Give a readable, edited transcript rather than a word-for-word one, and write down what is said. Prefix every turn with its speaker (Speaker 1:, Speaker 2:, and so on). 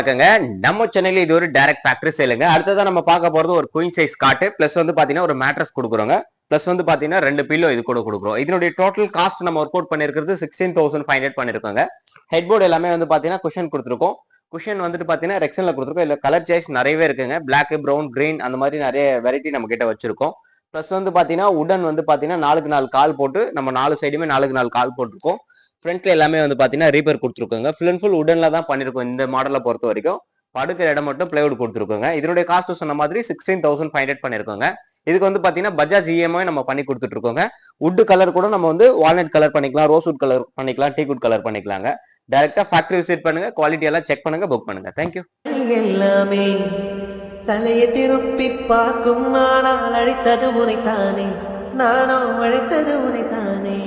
Speaker 1: இருக்குங்க. நம்ம சென்னையில இது ஒரு டைரக்ட் ஃபேக்டரி சேலுங்க. அடுத்ததான் நம்ம பார்க்க போறது ஒரு குயின் சைஸ் காட் பிளஸ் வந்து பாத்தீங்கன்னா ஒரு மேட்ரஸ் கொடுக்குறோங்க. பிளஸ் வந்து பாத்தீங்கன்னா 2 பில்லோ இது கூட கொடுக்குறோம். இதனுடைய டோட்டல் காஸ்ட் நம்ம ஒர்க் அவுட் பண்ணிருக்கிறது 16,500 பண்ணிருக்கோங்க. ஹெட் போர்டு எல்லாமே வந்து பாத்தீங்கன்னா குஷன் கொடுத்துருக்கோம். குஷன் வந்துட்டு பாத்தீங்கன்னா ரெக்ஸன்ல கொடுத்துருக்கோம். இல்ல கலர் சாய்ஸ் நிறையவே இருக்குங்க. பிளாக், பிரவுன், கிரீன் அந்த மாதிரி நிறைய வெரைட்டி நம்ம கிட்ட வச்சிருக்கோம். பிளஸ் வந்து பாத்தீங்கன்னா உடன் வந்து பாத்தீங்கன்னா 4க்கு 4 கால் போட்டு நம்ம 4 சைடுமே 4க்கு 4 கால் போட்டிருக்கோம். ஃப்ரண்ட்ல எல்லாமே வந்து பாத்தீங்கன்னா ரீபர் கொடுத்துருக்கோங்க. ஃபுல் அண்ட் ஃபுல் உடன்ல தான் பண்ணிருக்கோம் இந்த மாடலை பொறுத்த வரைக்கும். படுக்கிற இடம் மட்டும் பிளைவுட் கொடுத்துருக்கோங்க. இதனுடைய காஸ்ட் சொன்ன மாதிரி 16,500 பண்ணிருக்கோங்க. இதுக்கு வந்து பாத்தீங்கன்னா பஜாஜ் இஎம்ஐ நம்ம பண்ணி கொடுத்துட்டு இருக்கோங்க. வுட் கலர் கூட நம்ம வந்து வால்நட் கலர் பண்ணிக்கலாம், ரோஸ்வுட் கலர் பண்ணிக்கலாம், டீக்குட் கலர் பண்ணிக்கலாங்க. டைரக்டா ஃபேக்டரி விசிட் பண்ணுங்க, குவாலிட்டி எல்லாம் செக் பண்ணுங்க, புக் பண்ணுங்க. தேங்க்யூ.
Speaker 2: எல்லாமே தலையை திருப்பி பார்க்கும், ஆனால் அழைத்தது உனைத்தானே, நானோ அழைத்தது உனைத்தானே.